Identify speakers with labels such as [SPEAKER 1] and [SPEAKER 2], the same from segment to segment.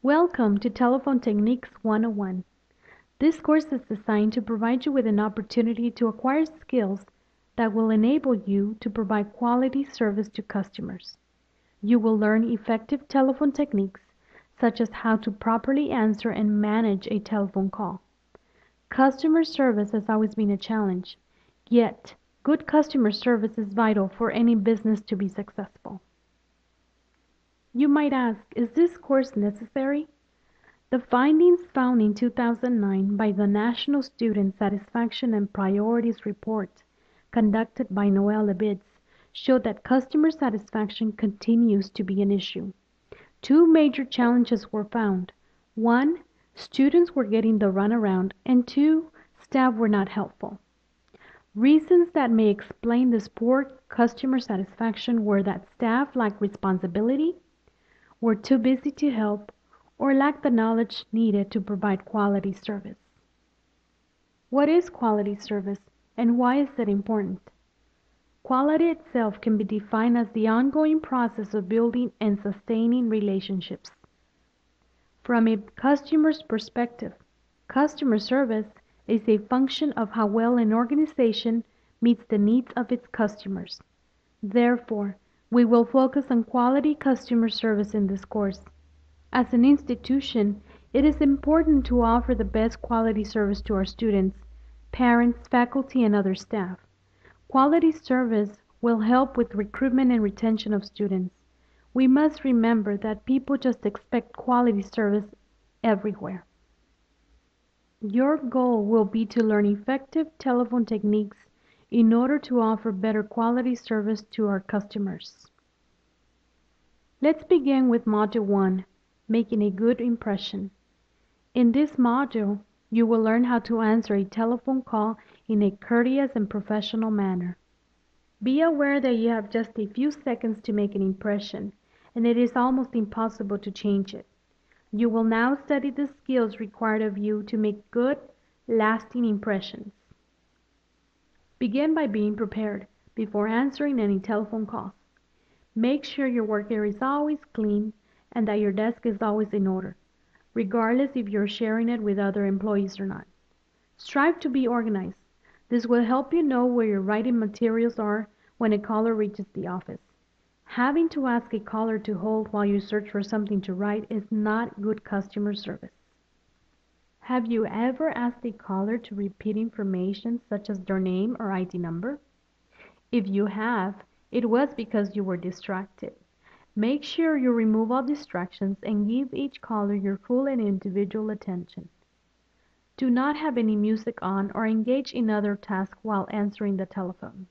[SPEAKER 1] Welcome to Telephone Techniques 101. This course is designed to provide you with an opportunity to acquire skills that will enable you to provide quality service to customers. You will learn effective telephone techniques such as how to properly answer and manage a telephone call. Customer service has always been a challenge, yet good customer service is vital for any business to be successful. You might ask, is this course necessary? The findings found in 2009 by the National Student Satisfaction and Priorities Report, conducted by Noel Lebitz, showed that customer satisfaction continues to be an issue. Two major challenges were found. One, students were getting the runaround, and two, staff were not helpful. Reasons that may explain this poor customer satisfaction were that staff lacked responsibility, were too busy to help, or lack the knowledge needed to provide quality service. What is quality service and why is it important? Quality itself can be defined as the ongoing process of building and sustaining relationships. From a customer's perspective, customer service is a function of how well an organization meets the needs of its customers. Therefore, we will focus on quality customer service in this course. As an institution, it is important to offer the best quality service to our students, parents, faculty, and other staff. Quality service will help with recruitment and retention of students. We must remember that people just expect quality service everywhere. Your goal will be to learn effective telephone techniques in order to offer better quality service to our customers. Let's begin with Module 1, Making a Good Impression. In this module, you will learn how to answer a telephone call in a courteous and professional manner. Be aware that you have just a few seconds to make an impression, and it is almost impossible to change it. You will now study the skills required of you to make good, lasting impressions. Begin by being prepared before answering any telephone calls. Make sure your work area is always clean and that your desk is always in order, regardless if you're sharing it with other employees or not. Strive to be organized. This will help you know where your writing materials are when a caller reaches the office. Having to ask a caller to hold while you search for something to write is not good customer service. Have you ever asked a caller to repeat information such as their name or ID number? If you have, it was because you were distracted. Make sure you remove all distractions and give each caller your full and individual attention. Do not have any music on or engage in other tasks while answering the telephone.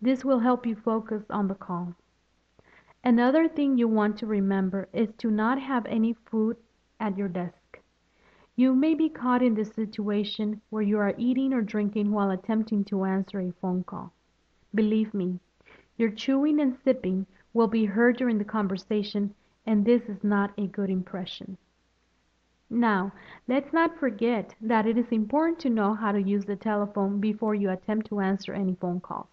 [SPEAKER 1] This will help you focus on the call. Another thing you want to remember is to not have any food at your desk. You may be caught in this situation where you are eating or drinking while attempting to answer a phone call. Believe me, your chewing and sipping will be heard during the conversation, and this is not a good impression. Now, let's not forget that it is important to know how to use the telephone before you attempt to answer any phone calls.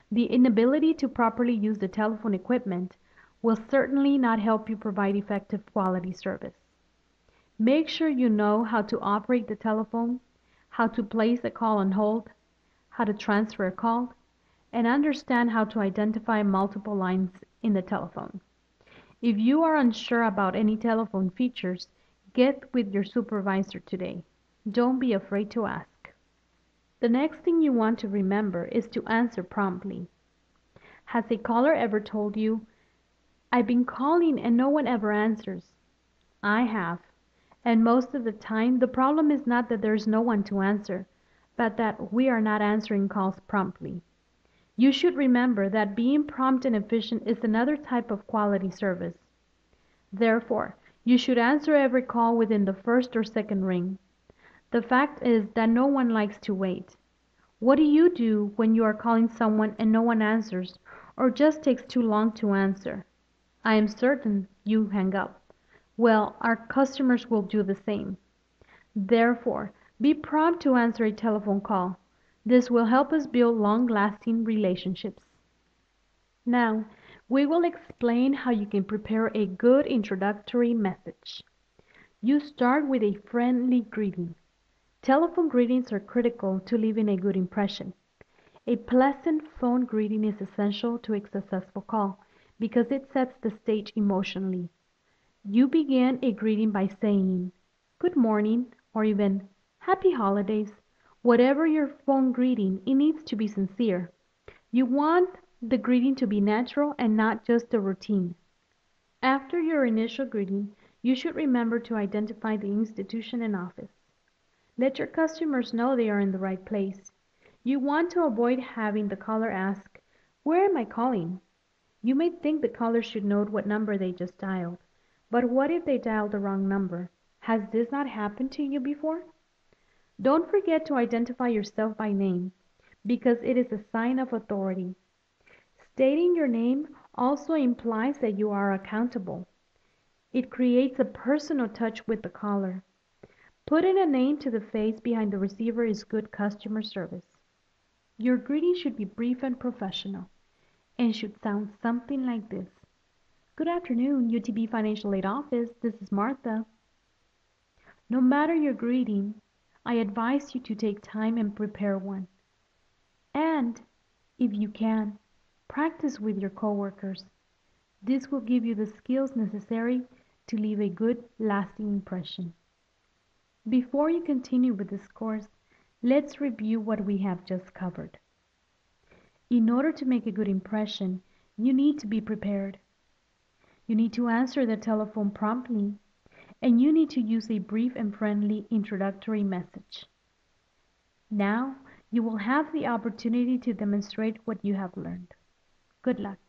[SPEAKER 1] The inability to properly use the telephone equipment will certainly not help you provide effective quality service. Make sure you know how to operate the telephone, how to place a call on hold, how to transfer a call, and understand how to identify multiple lines in the telephone. If you are unsure about any telephone features, get with your supervisor today. Don't be afraid to ask. The next thing you want to remember is to answer promptly. Has a caller ever told you, "I've been calling and no one ever answers"? I have. And most of the time, the problem is not that there is no one to answer, but that we are not answering calls promptly. You should remember that being prompt and efficient is another type of quality service. Therefore, you should answer every call within the first or second ring. The fact is that no one likes to wait. What do you do when you are calling someone and no one answers, or just takes too long to answer? I am certain you hang up. Well, our customers will do the same. Therefore, be prompt to answer a telephone call. This will help us build long-lasting relationships. Now, We will explain how you can prepare a good introductory message. You start with a friendly greeting. Telephone greetings are critical to leaving a good impression. A pleasant phone greeting is essential to a successful call because it sets the stage emotionally. You begin a greeting by saying, "Good morning," or even "Happy holidays." Whatever your phone greeting, it needs to be sincere. You want the greeting to be natural and not just a routine. After your initial greeting, you should remember to identify the institution and office. Let your customers know they are in the right place. You want to avoid having the caller ask, "Where am I calling?" You may think the caller should note what number they just dialed, but what if they dialed the wrong number? Has this not happened to you before? Don't forget to identify yourself by name, because it is a sign of authority. Stating your name also implies that you are accountable. It creates a personal touch with the caller. Putting a name to the face behind the receiver is good customer service. Your greeting should be brief and professional, and should sound something like this. "Good afternoon, UTB Financial Aid Office. This is Martha." No matter your greeting, I advise you to take time and prepare one. And, if you can, practice with your coworkers. This will give you the skills necessary to leave a good, lasting impression. Before you continue with this course, let's review what we have just covered. In order to make a good impression, you need to be prepared. You need to answer the telephone promptly, and you need to use a brief and friendly introductory message. Now, you will have the opportunity to demonstrate what you have learned. Good luck.